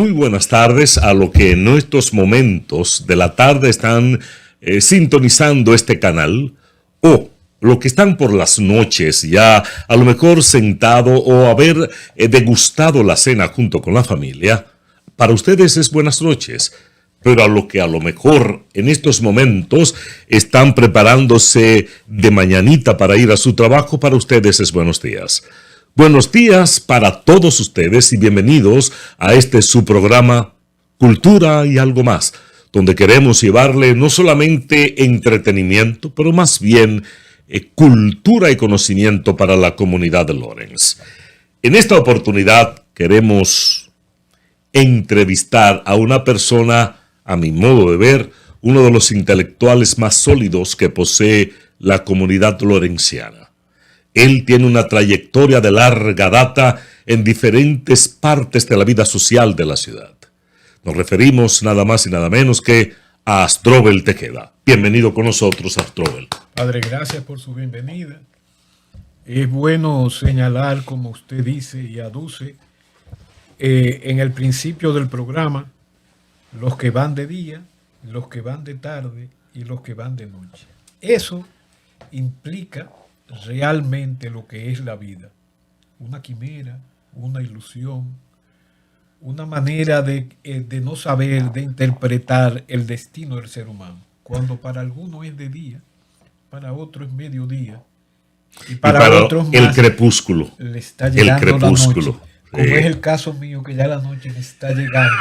Muy buenas tardes a los que en estos momentos de la tarde están sintonizando este canal o los que están por las noches ya a lo mejor sentado o haber degustado la cena junto con la familia. Para ustedes es buenas noches, pero a lo que a lo mejor en estos momentos están preparándose de mañanita para ir a su trabajo, para ustedes es buenos días. Buenos días para todos ustedes y bienvenidos a este su programa Cultura y algo más, donde queremos llevarle no solamente entretenimiento, pero más bien cultura y conocimiento para la comunidad de Lawrence. En esta oportunidad queremos entrevistar a una persona, a mi modo de ver, uno de los intelectuales más sólidos que posee la comunidad lorenciana. Él tiene una trayectoria de larga data en diferentes partes de la vida social de la ciudad. Nos referimos nada más y nada menos que a Asdrúbal Tejeda. Bienvenido con nosotros, Asdrúbal. Padre, gracias por su bienvenida. Es bueno señalar, como usted dice y aduce, en el principio del programa, los que van de día, los que van de tarde y los que van de noche. Eso implica realmente lo que es la vida. Una quimera, una ilusión, una manera de no saber, de interpretar el destino del ser humano. Cuando para algunos es de día, para otros es mediodía, y para otros el más crepúsculo. le está llegando el crepúsculo. la noche. Como es el caso mío, que ya la noche me está llegando.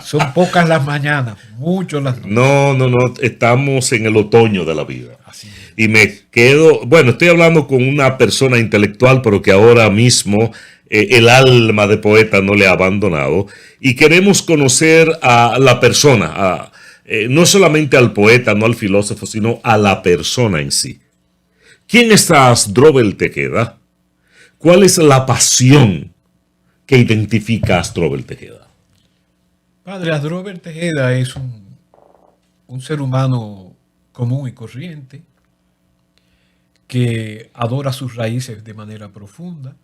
Son pocas las mañanas, muchos las noches. No, estamos en el otoño de la vida. Así es. Y me quedo, bueno, estoy hablando con una persona intelectual, pero que ahora mismo el alma de poeta no le ha abandonado. Y queremos conocer a la persona, no solamente al poeta, no al filósofo, sino a la persona en sí. ¿Quién es Asdrúbal Tejeda? ¿Cuál es la pasión que identifica a Asdrúbal Tejeda? Padre, Asdrúbal Tejeda es un ser humano común y corriente que adora sus raíces de manera profunda,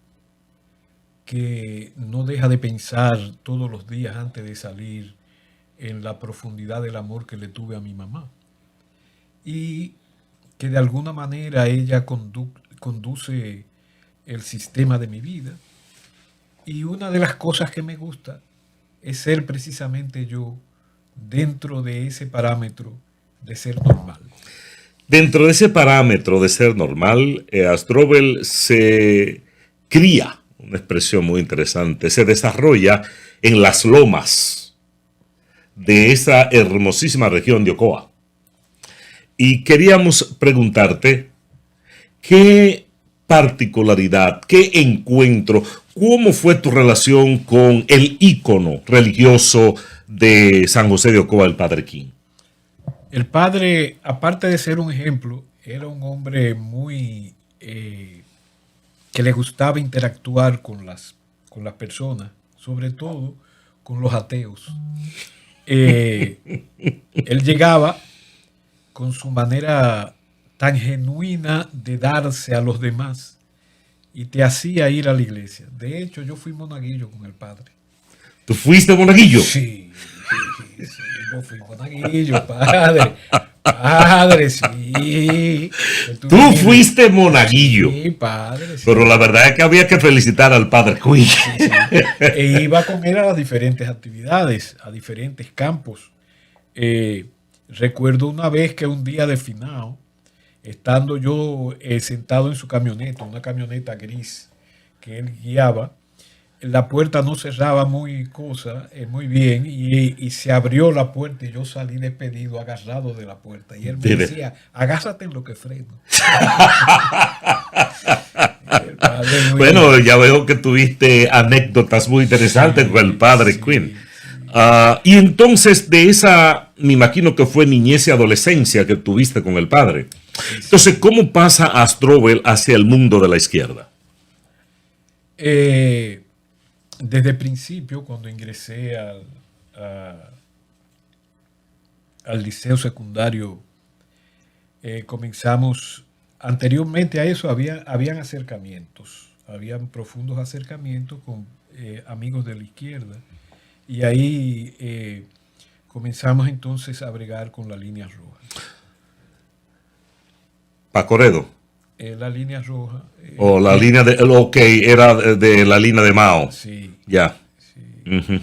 que no deja de pensar todos los días antes de salir en la profundidad del amor que le tuve a mi mamá, y que de alguna manera ella conduce el sistema de mi vida. Y una de las cosas que me gusta es ser precisamente yo dentro de ese parámetro de ser normal. Dentro de ese parámetro de ser normal, Asdrúbal se cría, una expresión muy interesante, se desarrolla en las lomas de esa hermosísima región de Ocoa. Y queríamos preguntarte, ¿qué particularidad, qué encuentro, cómo fue tu relación con el ícono religioso de San José de Ocoa, el Padre King? El padre, aparte de ser un ejemplo, era un hombre muy que le gustaba interactuar con las personas, sobre todo con los ateos. Él llegaba con su manera tan genuina de darse a los demás y te hacía ir a la iglesia. De hecho, yo fui monaguillo con el padre. ¿Tú fuiste monaguillo? Sí, yo fui monaguillo, padre. Padre, sí. Tú fuiste monaguillo. Sí, padre. Sí. Pero la verdad es que había que felicitar al Padre Quinn. Sí. E iba con él a las diferentes actividades, a diferentes campos. Recuerdo una vez que un día de finao, estando yo sentado en su camioneta, una camioneta gris que él guiaba, la puerta no cerraba muy bien y se abrió la puerta y yo salí despedido, agarrado de la puerta. Y él me decía, agárrate en lo que freno. Bueno, ya veo que tuviste anécdotas muy interesantes con el Padre Quinn. Y entonces de esa, me imagino que fue niñez y adolescencia que tuviste con el padre. Entonces, ¿cómo pasa Asdrúbal hacia el mundo de la izquierda? Desde el principio, cuando ingresé al liceo secundario, comenzamos, anteriormente a eso habían acercamientos, habían profundos acercamientos con amigos de la izquierda, Y ahí comenzamos entonces a bregar con la línea roja. Pacoredo. La línea roja. O la línea de... Ok, era de la línea de Mao. Sí. Ya. Sí. Ujú.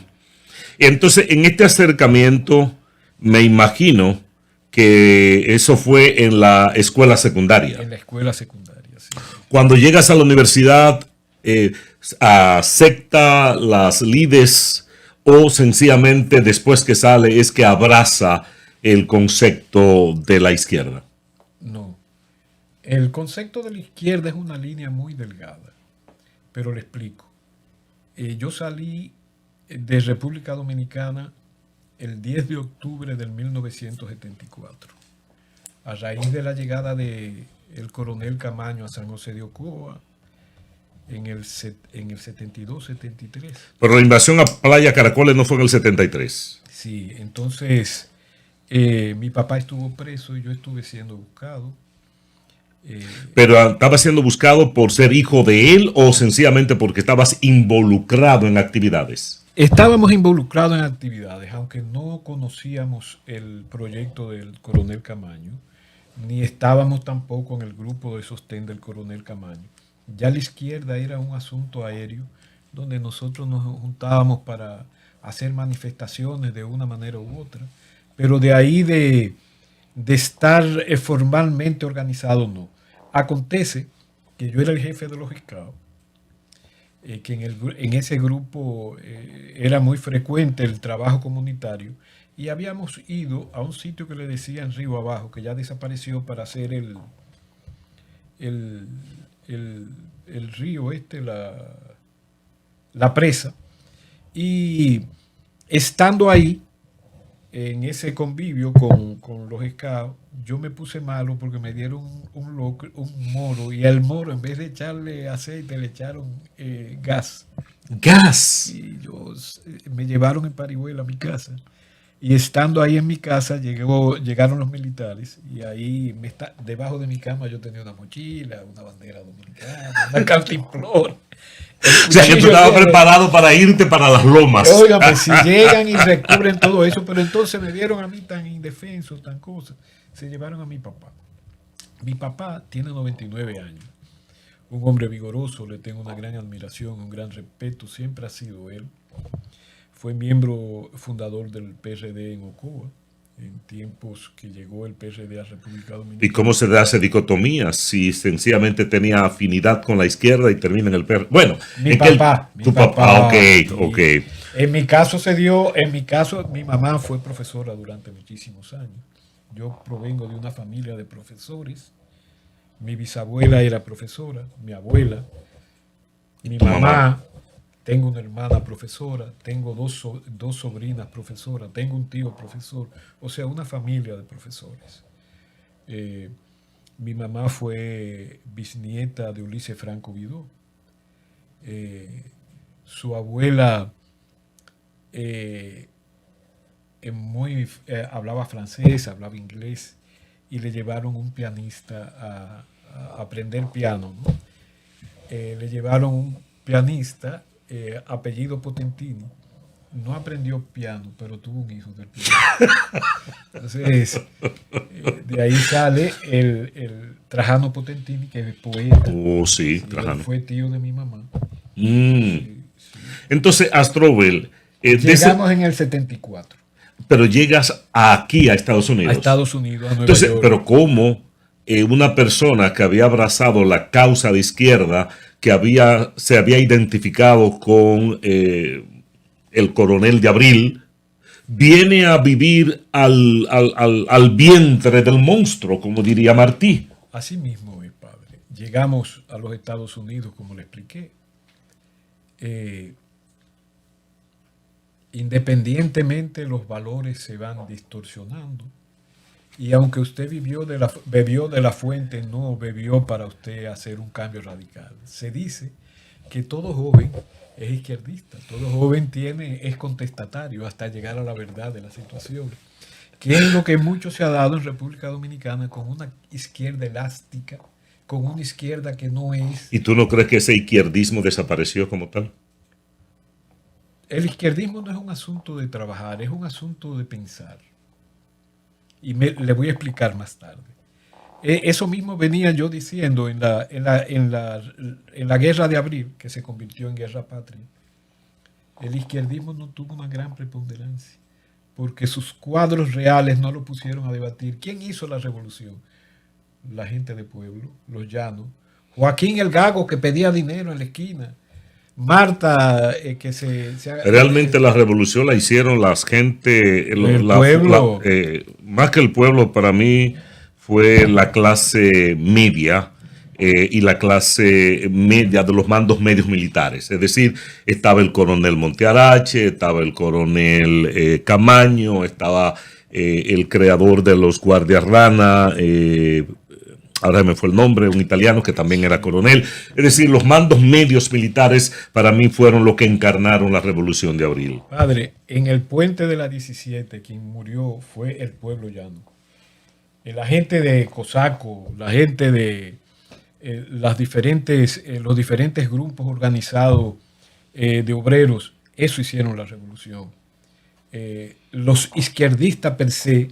Entonces, en este acercamiento, me imagino que eso fue en la escuela secundaria. En la escuela secundaria, sí. Cuando llegas a la universidad, ¿acepta las lides o sencillamente después que sale es que abraza el concepto de la izquierda? No. El concepto de la izquierda es una línea muy delgada, pero le explico. Yo salí de República Dominicana el 10 de octubre del 1974, a raíz de la llegada del coronel Camaño a San José de Ocoa en el 72-73. Pero la invasión a Playa Caracoles no fue en el 73. Sí, entonces mi papá estuvo preso y yo estuve siendo buscado. Pero estaba siendo buscado por ser hijo de él o sencillamente porque estabas involucrado en actividades. Estábamos involucrados en actividades, aunque no conocíamos el proyecto del coronel Camaño, ni estábamos tampoco en el grupo de sostén del coronel Camaño. Ya la izquierda era un asunto aéreo donde nosotros nos juntábamos para hacer manifestaciones de una manera u otra, pero de ahí de estar formalmente organizado, no. Acontece que yo era el jefe de los scouts, que en ese grupo era muy frecuente el trabajo comunitario y habíamos ido a un sitio que le decían Río Abajo, que ya desapareció, para hacer el río la presa, y estando ahí en ese convivio con los scouts, yo me puse malo porque me dieron un moro, y al moro, en vez de echarle aceite, le echaron gas. ¡Gas! Y me llevaron en parihuela a mi casa. Y estando ahí en mi casa, llegaron los militares, y ahí debajo de mi cama yo tenía una mochila, una bandera dominicana, una cantimplora. O sea, que tú estabas preparado para irte para las lomas. Óigame, si llegan y recubren todo eso, pero entonces me vieron a mí tan indefenso, tan cosa, se llevaron a mi papá. Mi papá tiene 99 años, un hombre vigoroso, le tengo una gran admiración, un gran respeto, siempre ha sido él. Fue miembro fundador del PRD en Ocoa, en tiempos que llegó el PRD a República Dominicana. ¿Y cómo se da esa dicotomía? Si sencillamente tenía afinidad con la izquierda y termina en el PRD. Bueno, mi papá. Ok. En mi caso mi mamá fue profesora durante muchísimos años. Yo provengo de una familia de profesores. Mi bisabuela era profesora, mi abuela, mi mamá. Tengo una hermana profesora, tengo dos sobrinas profesoras, tengo un tío profesor, o sea, una familia de profesores. Mi mamá fue bisnieta de Ulises Franco Vidó. Su abuela hablaba francés, hablaba inglés, y le llevaron un pianista a aprender piano, ¿no? Le llevaron un pianista, apellido Potentini. No aprendió piano, pero tuvo un hijo del piano. Entonces, de ahí sale el Trajano Potentini, que es poeta. Oh, sí, Trajano. Fue tío de mi mamá. Sí. Entonces, Astrovel. Llegamos en el 74. Pero llegas aquí a Estados Unidos. A Estados Unidos, a Nueva Entonces, York. pero ¿cómo una persona que había abrazado la causa de izquierda, que se había identificado con el coronel de Abril, viene a vivir al vientre del monstruo, como diría Martí? Así mismo, mi padre. Llegamos a los Estados Unidos, como le expliqué. Independientemente, los valores se van distorsionando. Y aunque usted bebió de la fuente, no bebió para usted hacer un cambio radical. Se dice que todo joven es izquierdista, todo joven es contestatario hasta llegar a la verdad de la situación. Que es lo que mucho se ha dado en República Dominicana, con una izquierda elástica, con una izquierda que no es... ¿Y tú no crees que ese izquierdismo desapareció como tal? el izquierdismo no es un asunto de trabajar, es un asunto de pensar. Y le voy a explicar más tarde. Eso mismo venía yo diciendo en la guerra de abril, que se convirtió en guerra patria. El izquierdismo no tuvo una gran preponderancia, porque sus cuadros reales no lo pusieron a debatir. ¿Quién hizo la revolución? La gente de pueblo, los llanos. Joaquín el Gago, que pedía dinero en la esquina. Marta, que Realmente la revolución la hicieron las gente, el pueblo. más que el pueblo, para mí fue la clase media y la clase media de los mandos medios militares. Es decir, estaba el coronel Montearache, estaba el coronel Camaño, estaba el creador de los guardias rana, ahora me fue el nombre, un italiano que también era coronel. Es decir, los mandos medios militares para mí fueron lo que encarnaron la Revolución de Abril. Padre, en el puente de la 17, quien murió fue el pueblo llano. La gente de Cosaco, la gente de los diferentes grupos organizados de obreros, eso hicieron la revolución. Los izquierdistas per se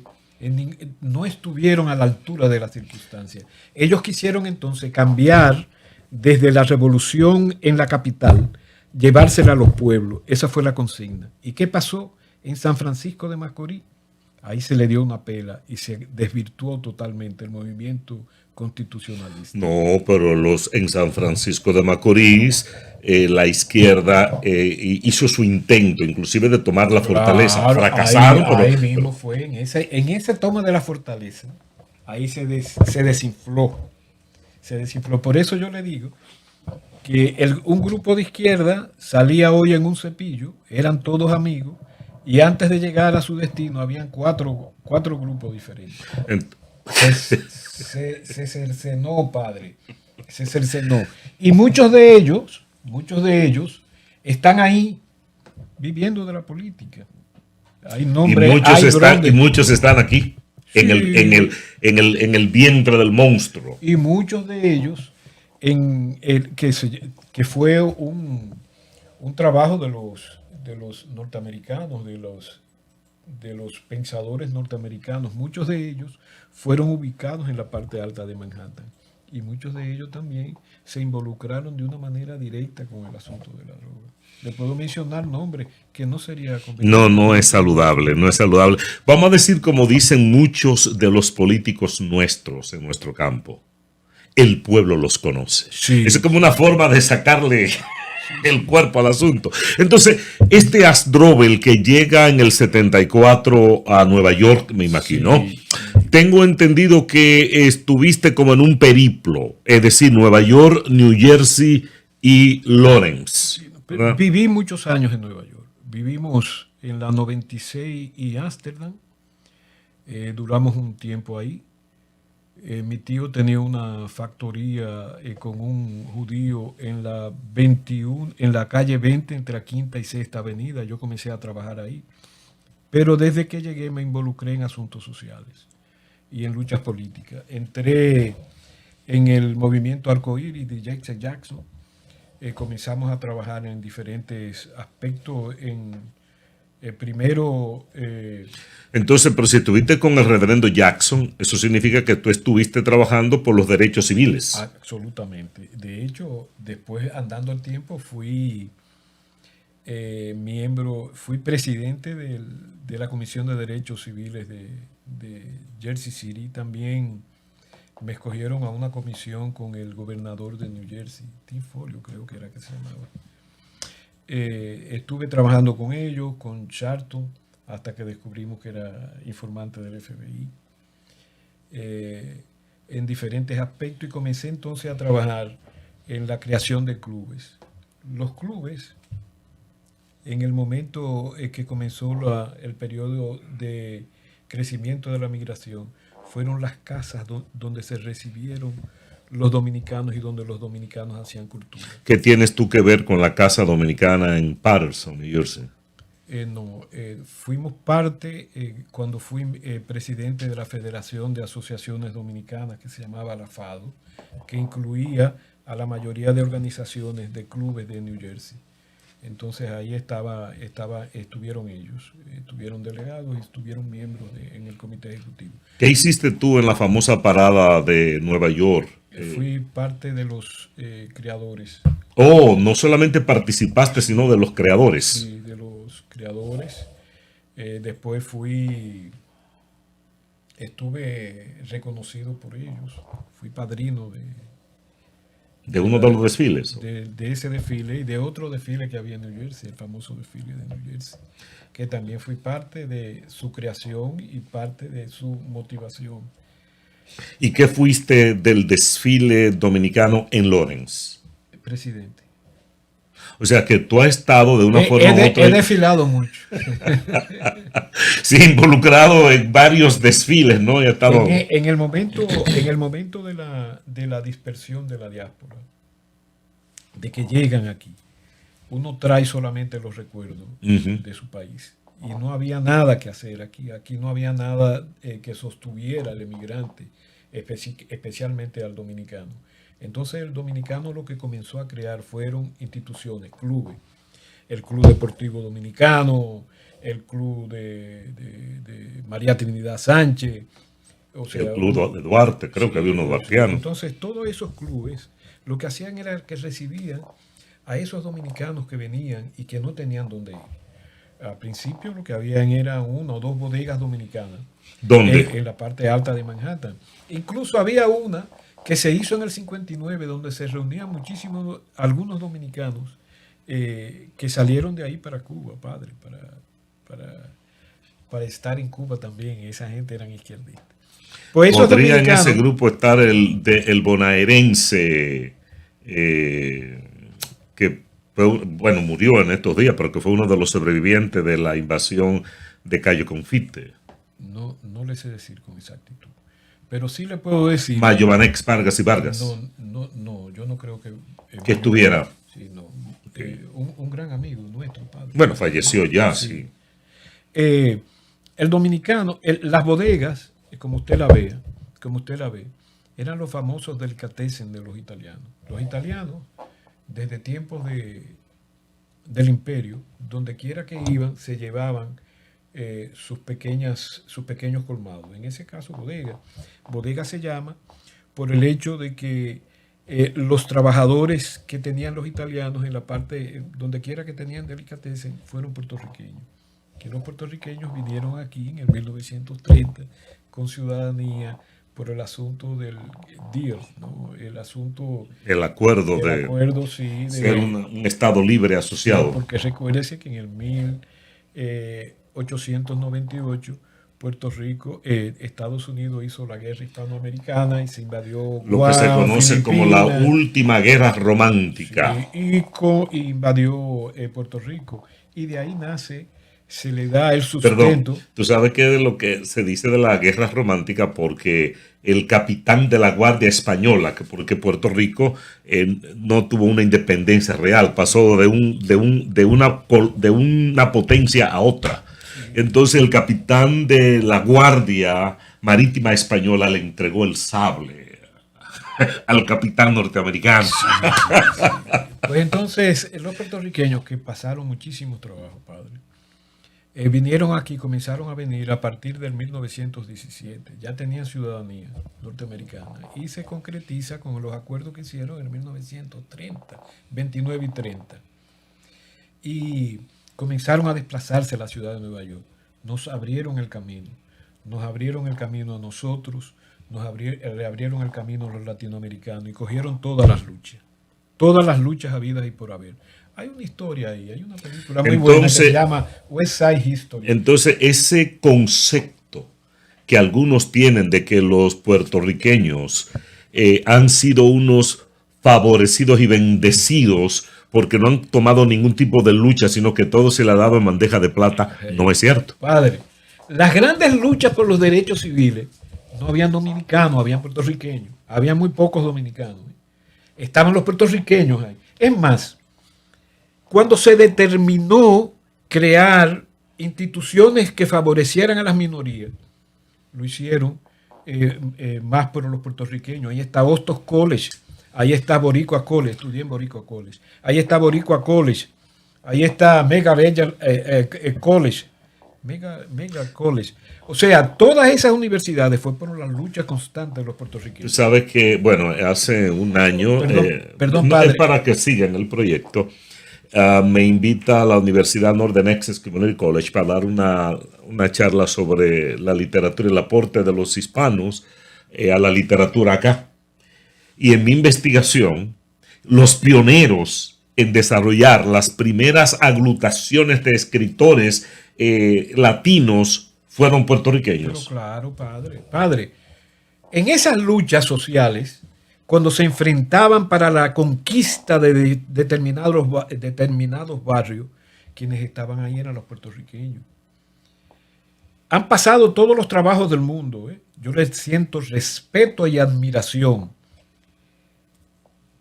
no estuvieron a la altura de las circunstancias. Ellos quisieron entonces cambiar desde la revolución en la capital, llevársela a los pueblos. Esa fue la consigna. ¿Y qué pasó en San Francisco de Macorís? Ahí se le dio una pela y se desvirtuó totalmente el movimiento constitucionalista. No, pero en San Francisco de Macorís, la izquierda hizo su intento, inclusive de tomar la fortaleza. Fracasaron. Ahí mismo fue, en esa toma de la fortaleza, ahí se desinfló. Se desinfló. Por eso yo le digo que un grupo de izquierda salía hoy en un cepillo, eran todos amigos, y antes de llegar a su destino habían cuatro grupos diferentes. Se cercenó, padre. Se cercenó. Y muchos de ellos están ahí viviendo de la política. Hay nombres, y muchos están aquí, sí, en el vientre del monstruo. Y muchos de ellos, que fue un trabajo de los norteamericanos, de los pensadores norteamericanos, muchos de ellos fueron ubicados en la parte alta de Manhattan y muchos de ellos también se involucraron de una manera directa con el asunto de la droga. Le puedo mencionar nombres que no sería conveniente. No es saludable, no es saludable. Vamos a decir como dicen muchos de los políticos nuestros en nuestro campo, el pueblo los conoce. Sí. Es como una forma de sacarle el cuerpo al asunto. Entonces, este Asdrúbal que llega en el 74 a Nueva York, me imagino, sí. Tengo entendido que estuviste como en un periplo, es decir, Nueva York, New Jersey y Lawrence. Sí, viví muchos años en Nueva York. Vivimos en la 96 y Ámsterdam. Duramos un tiempo ahí. Mi tío tenía una factoría con un judío en la 21, en la calle 20 entre la Quinta y Sexta Avenida. Yo comencé a trabajar ahí. Pero desde que llegué me involucré en asuntos sociales y en luchas políticas. Entré en el movimiento Arcoíris de Jesse Jackson. Comenzamos a trabajar en diferentes aspectos. Entonces, pero si estuviste con el reverendo Jackson, eso significa que tú estuviste trabajando por los derechos civiles. Absolutamente. De hecho, después, andando el tiempo, fui presidente de la Comisión de Derechos Civiles de Jersey City. También me escogieron a una comisión con el gobernador de New Jersey, Tim Folio, creo que era que se llamaba. Estuve trabajando con ellos, con Charlton, hasta que descubrimos que era informante del FBI, en diferentes aspectos, y comencé entonces a trabajar en la creación de clubes. Los clubes, en el momento que comenzó el periodo de crecimiento de la migración, fueron las casas donde se recibieron los dominicanos y donde los dominicanos hacían cultura. ¿Qué tienes tú que ver con la Casa Dominicana en Paterson, New Jersey? Fuimos parte, cuando fui presidente de la Federación de Asociaciones Dominicanas, que se llamaba la FADO, que incluía a la mayoría de organizaciones de clubes de New Jersey. Entonces ahí estuvieron ellos, estuvieron delegados y estuvieron miembros en el comité ejecutivo. ¿Qué hiciste tú en la famosa parada de Nueva York? Fui parte de los creadores. Oh, no solamente participaste, sino de los creadores. Sí, de los creadores. Después estuve reconocido por ellos. Fui padrino de uno de los desfiles. De ese desfile y de otro desfile que había en New Jersey, el famoso desfile de New Jersey, que también fui parte de su creación y parte de su motivación. ¿Y qué fuiste del desfile dominicano en Lawrence? Presidente. O sea que tú has estado de una forma u otra. He desfilado mucho. Sí, involucrado en varios desfiles, ¿no? He estado... en el momento de la dispersión de la diáspora, de que llegan aquí, uno trae solamente los recuerdos de su país. Y no había nada que hacer aquí. Aquí no había nada que sostuviera al emigrante, especialmente al dominicano. Entonces el dominicano lo que comenzó a crear fueron instituciones, clubes. El Club Deportivo Dominicano, el Club de María Trinidad Sánchez. O sea, el Club de Duarte, creo que había unos duartianos. Entonces todos esos clubes lo que hacían era que recibían a esos dominicanos que venían y que no tenían dónde ir. Al principio lo que habían era 1 o 2 bodegas dominicanas. ¿Dónde? En la parte alta de Manhattan. Incluso había una que se hizo en el 59, donde se reunían muchísimos, algunos dominicanos que salieron de ahí para Cuba, padre, para estar en Cuba también. Esa gente eran izquierdistas. Pues podría en ese grupo estar el bonaerense que bueno, murió en estos días, pero que fue uno de los sobrevivientes de la invasión de Cayo Confite. No le sé decir con exactitud, pero sí le puedo decir. Mayobanex, Vargas y Vargas. No, yo no creo que estuviera. Sí, no. Okay. Un gran amigo nuestro, padre. Bueno, falleció ya, sí. El dominicano, las bodegas, como usted la ve, eran los famosos delicatessen de los italianos. Los italianos, desde tiempos del imperio, donde quiera que iban, se llevaban sus pequeños colmados. En ese caso, bodega. Bodega se llama por el hecho de que los trabajadores que tenían los italianos en la parte, donde quiera que tenían delicatessen, fueron puertorriqueños. Que los puertorriqueños vinieron aquí en el 1930 con ciudadanía por el asunto del deal, ¿no? El acuerdo sí, ser un Estado libre asociado. Porque recuérdese que en el 1898 Puerto Rico, Estados Unidos hizo la guerra hispanoamericana y se invadió lo que se conoce como la última guerra romántica. Sí, y invadió Puerto Rico. Y de ahí se le da el sustento. Perdón, tú sabes que de lo que se dice de la guerra romántica, porque el capitán de la Guardia Española, porque Puerto Rico no tuvo una independencia real, pasó de una potencia a otra. Entonces el capitán de la Guardia Marítima Española le entregó el sable al capitán norteamericano. Pues entonces los puertorriqueños que pasaron muchísimos trabajos, padre, vinieron aquí, comenzaron a venir a partir del 1917. Ya tenían ciudadanía norteamericana y se concretiza con los acuerdos que hicieron en 1930, 29 y 30. Y comenzaron a desplazarse a la ciudad de Nueva York. Nos abrieron el camino. Nos abrieron el camino a nosotros, le abrieron el camino a los latinoamericanos y cogieron todas las luchas habidas y por haber. Hay una historia ahí, hay una película muy buena que se llama West Side History. Entonces, ese concepto que algunos tienen de que los puertorriqueños han sido unos favorecidos y bendecidos porque no han tomado ningún tipo de lucha, sino que todo se le ha dado en bandeja de plata, no es cierto. Padre, las grandes luchas por los derechos civiles, no habían dominicanos, habían puertorriqueños, había muy pocos dominicanos. Estaban los puertorriqueños ahí. Es más, cuando se determinó crear instituciones que favorecieran a las minorías, lo hicieron más por los puertorriqueños. Ahí está Hostos College, ahí está Boricua College, estudié en Boricua College, ahí está Boricua College, Ahí está Mega College. Mega College. O sea, todas esas universidades fue por la lucha constante de los Tú puertorriqueños. sabes que, bueno, hace un año, Perdón, es padre. para que sigan el proyecto, me invita a la Universidad Northern Essex Community College para dar una charla sobre la literatura y el aporte de los hispanos a la literatura acá. Y en mi investigación, los pioneros en desarrollar las primeras aglutaciones de escritores latinos fueron Pero puertorriqueños. claro, padre. Padre, en esas luchas sociales, cuando se enfrentaban para la conquista de determinados barrios, quienes estaban ahí eran los puertorriqueños. Han pasado todos los trabajos del mundo. Yo les siento respeto y admiración.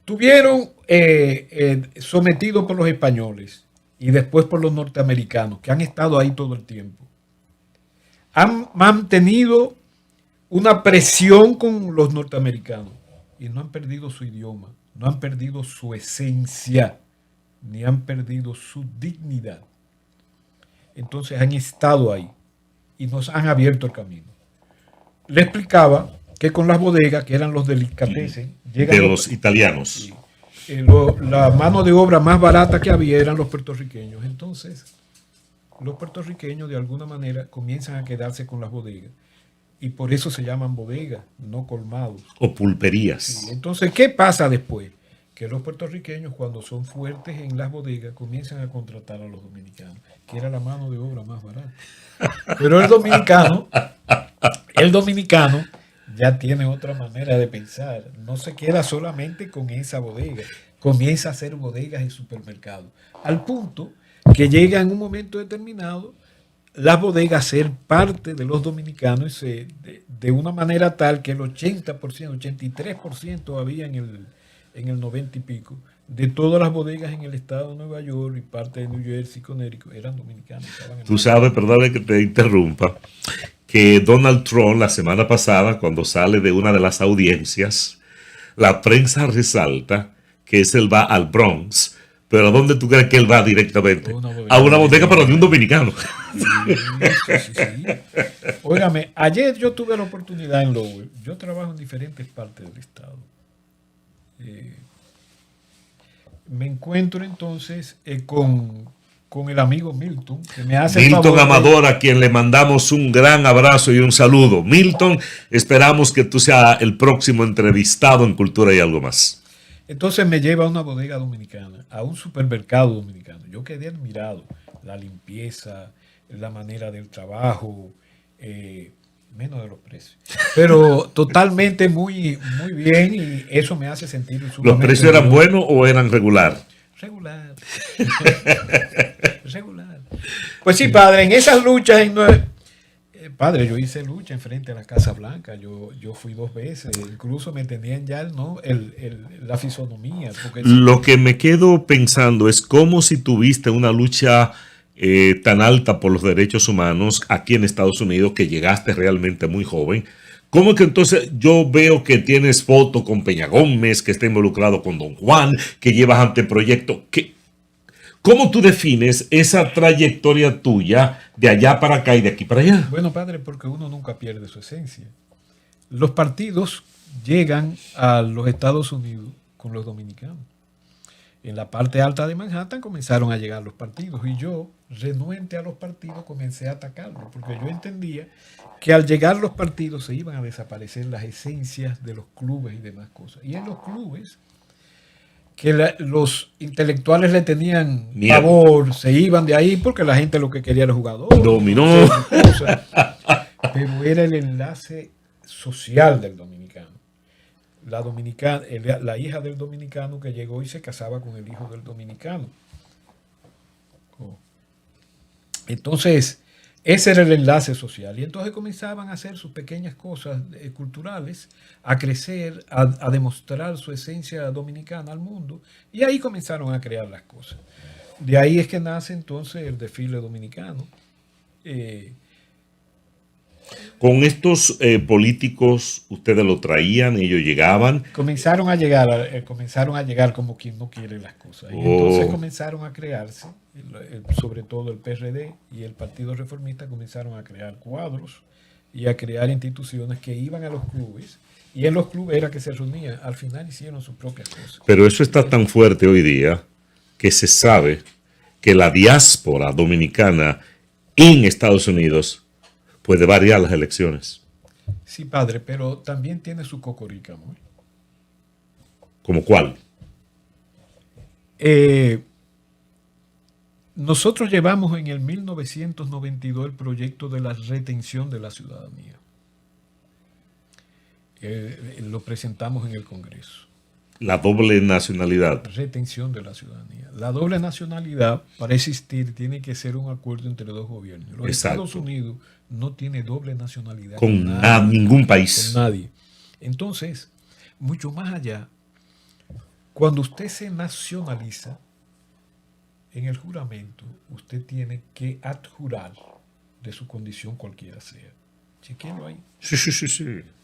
Tuvieron sometidos por los españoles y después por los norteamericanos, que han estado ahí todo el tiempo. Han mantenido una presión con los norteamericanos y no han perdido su idioma, no han perdido su esencia, ni han perdido su dignidad. Entonces han estado ahí y nos han abierto el camino. Le explicaba que con las bodegas, que eran los delicatessen, De los italianos. la mano de obra más barata que había eran los puertorriqueños. Entonces, los puertorriqueños de alguna manera comienzan a quedarse con las bodegas. Y por eso se llaman bodegas, no colmados. O pulperías. Sí, entonces, ¿qué pasa después? Que los puertorriqueños, cuando son fuertes en las bodegas, comienzan a contratar a los dominicanos, que era la mano de obra más barata. Pero el dominicano ya tiene otra manera de pensar. No se queda solamente con esa bodega. Comienza a hacer bodegas y supermercados. Al punto que llega en un momento determinado las bodegas a ser parte de los dominicanos de una manera tal que el 80%, 83% había en el 90 y pico, de todas las bodegas en el estado de Nueva York y parte de New Jersey, Connecticut, eran dominicanos. Tú sabes, perdón que te interrumpa, que Donald Trump la semana pasada, cuando sale de una de las audiencias, la prensa resalta que él va al Bronx. Pero ¿a dónde tú crees que él va directamente? A una bodega, pero de un dominicano. Sí. Óigame, ayer yo tuve la oportunidad en Lowell. Yo trabajo en diferentes partes del estado. Me encuentro entonces con el amigo Milton, que me hace Milton favor Amador, a quien le mandamos un gran abrazo y un saludo. Milton, esperamos que tú seas el próximo entrevistado en Cultura y Algo Más. Entonces me lleva a una bodega dominicana, a un supermercado dominicano. Yo quedé admirado, la limpieza, la manera del trabajo, menos de los precios. Pero totalmente muy, muy bien y eso me hace sentir ¿Los precios eran buenos o eran regular? Regular. Regular. Pues sí, padre, en esas luchas padre, yo hice lucha enfrente a la Casa Blanca, yo fui 2 veces, incluso me tenían ya la fisonomía. Lo que me quedo pensando es cómo si tuviste una lucha tan alta por los derechos humanos aquí en Estados Unidos, que llegaste realmente muy joven, ¿cómo que entonces yo veo que tienes foto con Peña Gómez, que está involucrado con Don Juan, que llevas anteproyectos? ¿Cómo tú defines esa trayectoria tuya de allá para acá y de aquí para allá? Bueno, padre, porque uno nunca pierde su esencia. Los partidos llegan a los Estados Unidos con los dominicanos. En la parte alta de Manhattan comenzaron a llegar los partidos y yo, renuente a los partidos, comencé a atacarlos porque yo entendía que al llegar los partidos se iban a desaparecer las esencias de los clubes y demás cosas. Y en los clubes que los intelectuales le tenían pavor, se iban de ahí porque la gente lo que quería era jugador. Dominó. Pero era el enlace social del dominicano. La hija del dominicano que llegó y se casaba con el hijo del dominicano. Entonces, ese era el enlace social. Y entonces comenzaban a hacer sus pequeñas cosas culturales, a crecer, a demostrar su esencia dominicana al mundo. Y ahí comenzaron a crear las cosas. De ahí es que nace entonces el desfile dominicano. Con estos políticos, ustedes lo traían, ellos llegaban. Comenzaron a llegar como quien no quiere las cosas. Y entonces comenzaron a crearse, sobre todo el PRD y el Partido Reformista comenzaron a crear cuadros y a crear instituciones que iban a los clubes. Y en los clubes era que se reunían. Al final hicieron sus propias cosas. Pero eso está tan fuerte hoy día que se sabe que la diáspora dominicana en Estados Unidos puede variar las elecciones. Sí, padre, pero también tiene su cocorica, ¿no? ¿Cómo cuál? Nosotros llevamos en el 1992 el proyecto de la retención de la ciudadanía. Lo presentamos en el Congreso. La doble nacionalidad. Retención de la ciudadanía. La doble nacionalidad, para existir, tiene que ser un acuerdo entre dos gobiernos. Los Estados Unidos no tiene doble nacionalidad con ningún país. Con nadie. Entonces, mucho más allá, cuando usted se nacionaliza, en el juramento, usted tiene que adjurar de su condición cualquiera sea. Chequenlo ahí. Sí.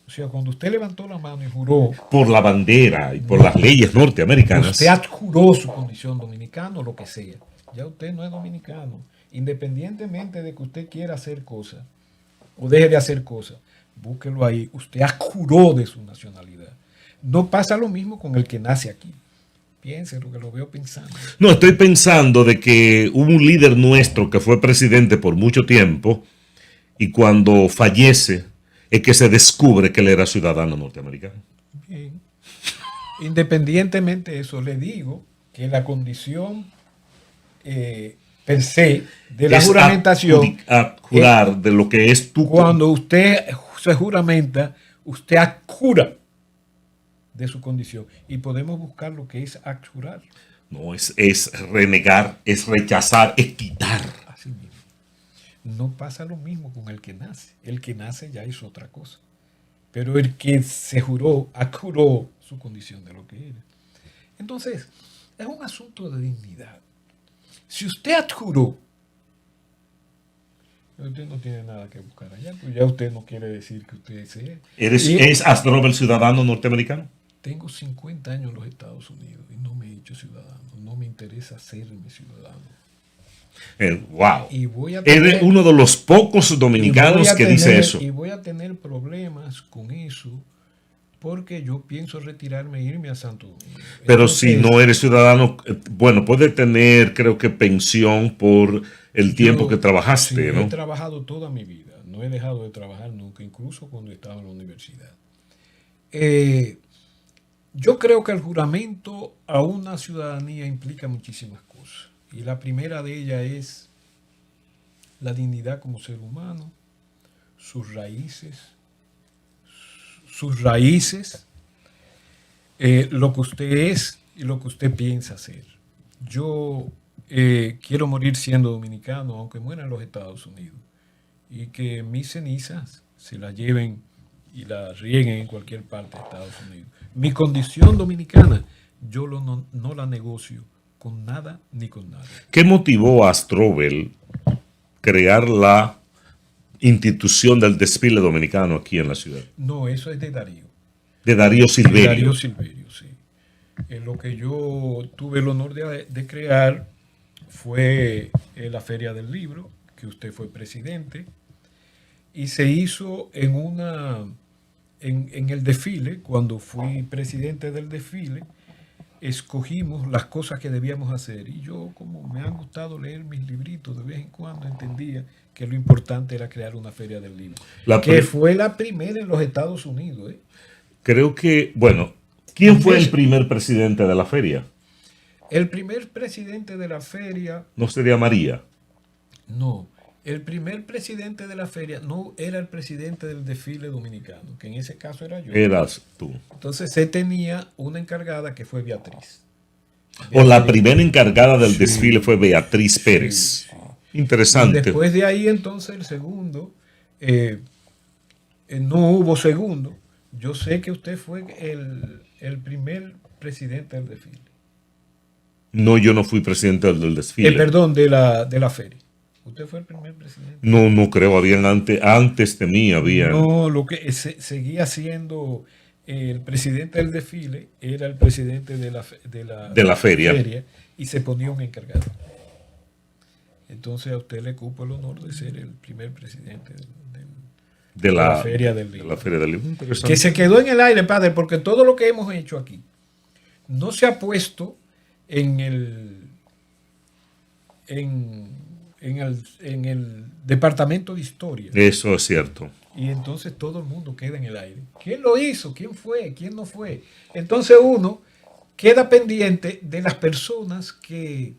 O sea, cuando usted levantó la mano y juró... Por la bandera y por las leyes norteamericanas. Usted adjuró su condición dominicana o lo que sea. Ya usted no es dominicano. Independientemente de que usted quiera hacer cosas o deje de hacer cosas, búsquelo ahí. Usted adjuró de su nacionalidad. No pasa lo mismo con el que nace aquí. Piénselo, que lo veo pensando. No, estoy pensando de que hubo un líder nuestro que fue presidente por mucho tiempo y cuando fallece es que se descubre que él era ciudadano norteamericano. Bien. Independientemente de eso, le digo que la condición per se de la juramentación... Jurar de lo que es tu... Cuando usted se juramenta, usted adjura de su condición. Y podemos buscar lo que es adjurar. No, es renegar, es rechazar, es quitar. Así mismo. No pasa lo mismo con el que nace. El que nace ya hizo otra cosa. Pero el que se juró, adjuró su condición de lo que era. Entonces, es un asunto de dignidad. Si usted adjuró, usted no tiene nada que buscar allá, pues ya usted no quiere decir que usted sea. ¿Es Asdrúbal ciudadano norteamericano? Tengo 50 años en los Estados Unidos y no me he hecho ciudadano. No me interesa serme ciudadano. Wow. Y voy a Eres uno de los pocos dominicanos que dice eso. Y voy a tener problemas con eso porque yo pienso retirarme e irme a Santo Domingo. Pero si no eres ciudadano, bueno, puedes tener, creo que, pensión por el tiempo que trabajaste, sí, ¿no? He trabajado toda mi vida. No he dejado de trabajar nunca, incluso cuando estaba en la universidad. Yo creo que el juramento a una ciudadanía implica muchísimas cosas. Y la primera de ellas es la dignidad como ser humano, sus raíces, lo que usted es y lo que usted piensa ser. Yo quiero morir siendo dominicano, aunque muera en los Estados Unidos, y que mis cenizas se las lleven y las rieguen en cualquier parte de Estados Unidos. Mi condición dominicana, yo no la negocio con nada ni con nada. ¿Qué motivó a Asdrúbal crear la institución del desfile dominicano aquí en la ciudad? No, eso es de Darío. De Darío Silverio. De Darío Silverio, sí. Lo que yo tuve el honor de crear fue la Feria del Libro, que usted fue presidente, y se hizo en el desfile. Cuando fui presidente del desfile, escogimos las cosas que debíamos hacer. Y yo, como me han gustado leer mis libritos de vez en cuando, entendía que lo importante era crear una Feria del Libro. Que fue la primera en los Estados Unidos. Creo que, bueno, ¿quién fue el primer presidente de la feria? El primer presidente de la feria... ¿No sería María? No. El primer presidente de la feria no era el presidente del desfile dominicano, que en ese caso era yo. Eras tú. Entonces se tenía una encargada que fue Beatriz. O la primera encargada del desfile fue Beatriz Pérez. Sí. Interesante. Y después de ahí entonces el segundo, no hubo segundo. Yo sé que usted fue el primer presidente del desfile. No, yo no fui presidente del desfile. Perdón, de la feria. Usted fue el primer presidente. No, no creo, habían antes de mí, había. No, lo que seguía siendo el presidente del desfile era el presidente De la feria. y se ponía un encargado. Entonces a usted le cupo el honor de ser el primer presidente de la Feria del Libro. De la Feria del Libro. Que se quedó en el aire, padre, porque todo lo que hemos hecho aquí no se ha puesto en el departamento de historia. Eso es cierto. Y entonces todo el mundo queda en el aire. ¿Quién lo hizo? ¿Quién fue? ¿Quién no fue? Entonces uno queda pendiente de las personas que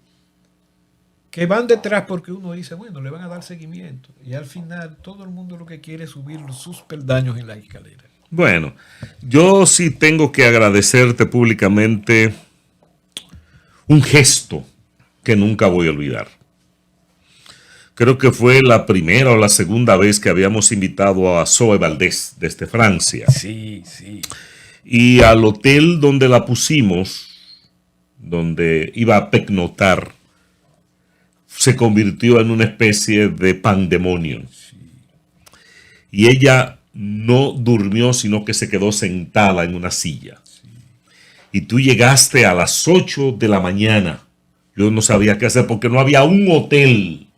van detrás, porque uno dice, bueno, le van a dar seguimiento. Y al final todo el mundo lo que quiere es subir sus peldaños en la escalera. Bueno, yo sí tengo que agradecerte públicamente un gesto que nunca voy a olvidar. Creo que fue la primera o la segunda vez que habíamos invitado a Zoe Valdés desde Francia. Sí, sí. Y al hotel donde la pusimos, donde iba a pernoctar, se convirtió en una especie de pandemonio. Sí. Y ella no durmió, sino que se quedó sentada en una silla. Sí. Y tú llegaste a las 8 de la mañana. Yo no sabía qué hacer porque no había un hotel.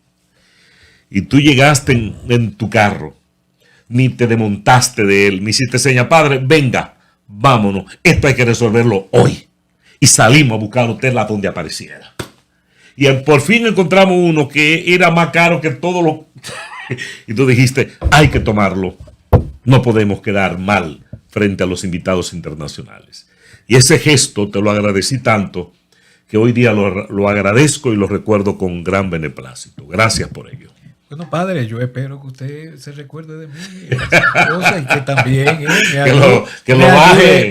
Y tú llegaste en tu carro. Ni te desmontaste de él, ni hiciste seña, padre, venga, vámonos. Esto hay que resolverlo hoy. Y salimos a buscar hotel a donde apareciera. Y por fin encontramos uno que era más caro que todo lo... Y tú dijiste, hay que tomarlo. No podemos quedar mal frente a los invitados internacionales. Y ese gesto te lo agradecí tanto que hoy día lo agradezco y lo recuerdo con gran beneplácito. Gracias por ello. Bueno, padre, yo espero que usted se recuerde de mí y que también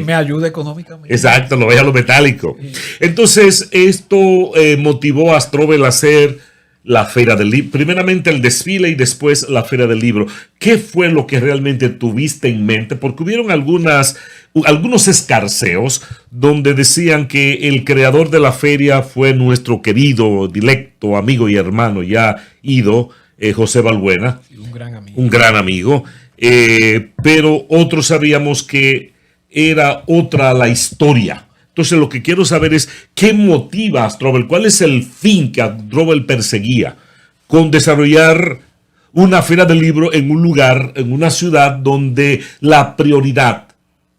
me ayude económicamente. Exacto, lo vaya a lo metálico. Sí. Entonces, esto motivó a Strobel a hacer la Feria del Libro. Primeramente el desfile y después la Feria del Libro. ¿Qué fue lo que realmente tuviste en mente? Porque hubieron algunos escarceos donde decían que el creador de la feria fue nuestro querido, directo amigo y hermano ya ido, José Balbuena, Sí, un gran amigo. Un gran amigo, pero otros sabíamos que era otra la historia. Entonces lo que quiero saber es qué motiva a Strobel, cuál es el fin que a Strobel perseguía con desarrollar una feria del libro en un lugar, en una ciudad donde la prioridad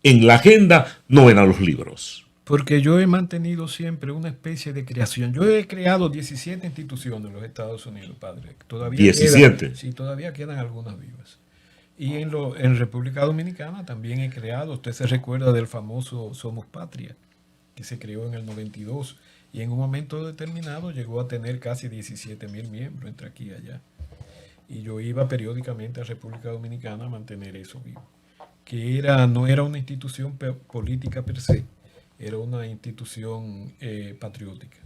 en la agenda no eran los libros. Porque yo he mantenido siempre una especie de creación. Yo he creado 17 instituciones en los Estados Unidos, padre. Todavía 17. Sí, todavía quedan algunas vivas. Y en República Dominicana también he creado, usted se recuerda del famoso Somos Patria, que se creó en el 92 y en un momento determinado llegó a tener casi 17,000 miembros entre aquí y allá. Y yo iba periódicamente a República Dominicana a mantener eso vivo. Que no era una institución política per se, era una institución patriótica.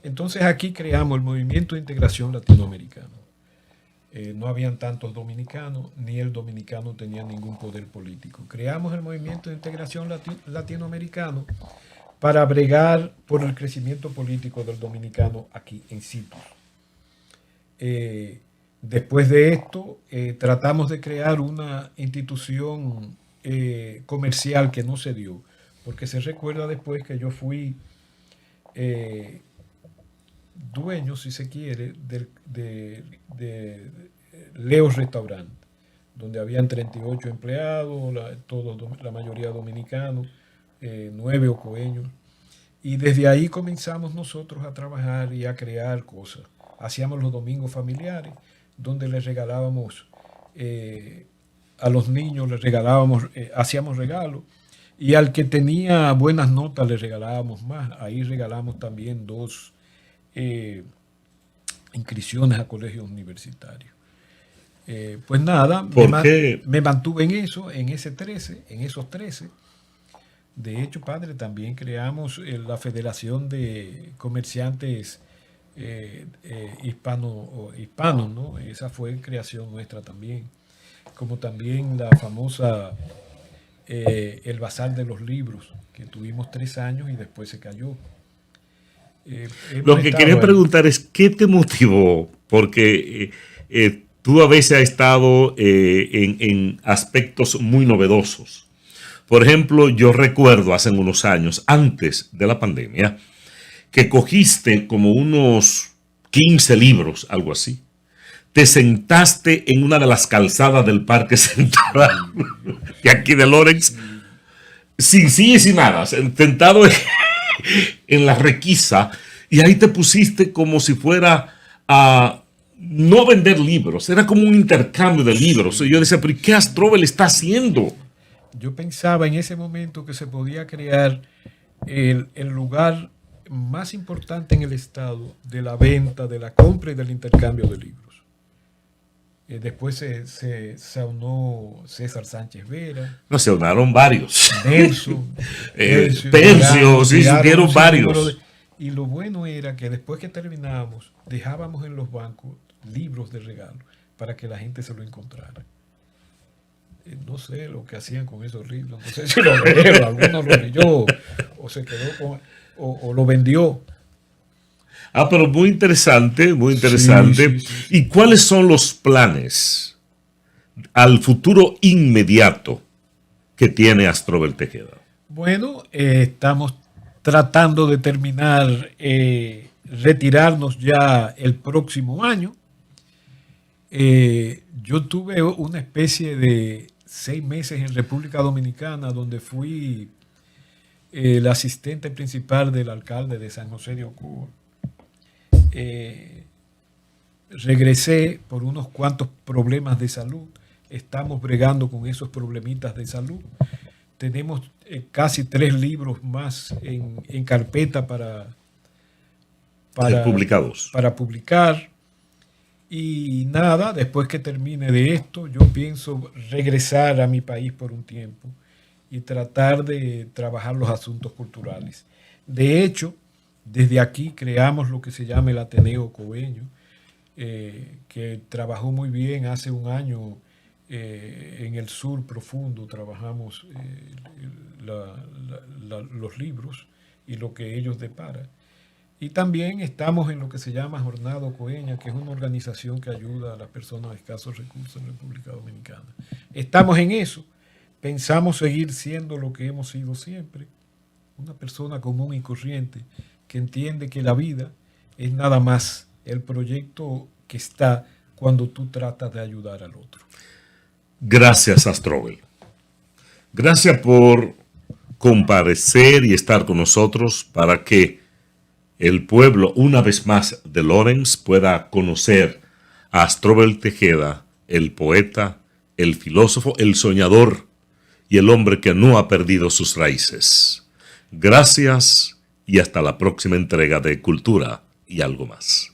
Entonces aquí creamos el Movimiento de Integración Latinoamericano. No habían tantos dominicanos, ni el dominicano tenía ningún poder político. Creamos el Movimiento de Integración Latinoamericano para bregar por el crecimiento político del dominicano aquí en situ. Después de esto, tratamos de crear una institución comercial que no se dio, porque se recuerda después que yo fui dueño, si se quiere, de Leo's Restaurant, donde habían 38 empleados, la mayoría dominicanos, 9 ocoeños. Y desde ahí comenzamos nosotros a trabajar y a crear cosas. Hacíamos los domingos familiares, donde les regalábamos a los niños, hacíamos regalos. Y al que tenía buenas notas le regalábamos más. Ahí regalamos también 2 inscripciones a colegios universitarios. Pues nada, me mantuve en eso, en esos 13. De hecho, padre, también creamos la Federación de Comerciantes Hispanos, ¿no? Esa fue creación nuestra también. Como también la famosa el Bazar de los Libros, que tuvimos 3 años y después se cayó. Lo que quería preguntar es, ¿qué te motivó porque tú a veces has estado en aspectos muy novedosos. Por ejemplo, yo recuerdo hace unos años, antes de la pandemia, que cogiste como unos 15 libros, algo así. Te sentaste en una de las calzadas del Parque Central, de aquí de Lawrence, sin sillas y nada, sentado en la requisa, y ahí te pusiste como si fuera a no vender libros, era como un intercambio de libros. Y yo decía, pero ¿qué Astrovel está haciendo? Yo pensaba en ese momento que se podía crear el lugar más importante en el estado de la venta, de la compra y del intercambio de libros. Después se aunó César Sánchez Vera. No, se unaron varios. Nelson. Tercio, sí, se unieron varios. Y lo bueno era que después que terminábamos, dejábamos en los bancos libros de regalo para que la gente se lo encontrara. No sé lo que hacían con esos libros. No sé si lo leyeron, alguno lo leyó o se quedó con... O lo vendió. Ah, pero muy interesante, muy interesante. Sí. ¿Y cuáles son los planes al futuro inmediato que tiene Astrovel Tejeda? Bueno, estamos tratando de terminar, retirarnos ya el próximo año. Yo tuve una especie de 6 meses en República Dominicana donde fui el asistente principal del alcalde de San José de Ocoa. Regresé por unos cuantos problemas de salud. Estamos bregando con esos problemitas de salud. Tenemos casi 3 libros más en carpeta para publicar. Y nada, después que termine de esto, yo pienso regresar a mi país por un tiempo y tratar de trabajar los asuntos culturales. De hecho, desde aquí creamos lo que se llama el Ateneo Coveño, que trabajó muy bien hace un año en el sur profundo. Trabajamos los libros y lo que ellos deparan. Y también estamos en lo que se llama Jornada Coeña, que es una organización que ayuda a las personas de escasos recursos en República Dominicana. Estamos en eso. Pensamos seguir siendo lo que hemos sido siempre, una persona común y corriente que entiende que la vida es nada más el proyecto que está cuando tú tratas de ayudar al otro. Gracias, Astrovel. Gracias por comparecer y estar con nosotros para que el pueblo, una vez más, de Lawrence pueda conocer a Astrovel Tejeda, el poeta, el filósofo, el soñador y el hombre que no ha perdido sus raíces. Gracias y hasta la próxima entrega de Cultura y algo más.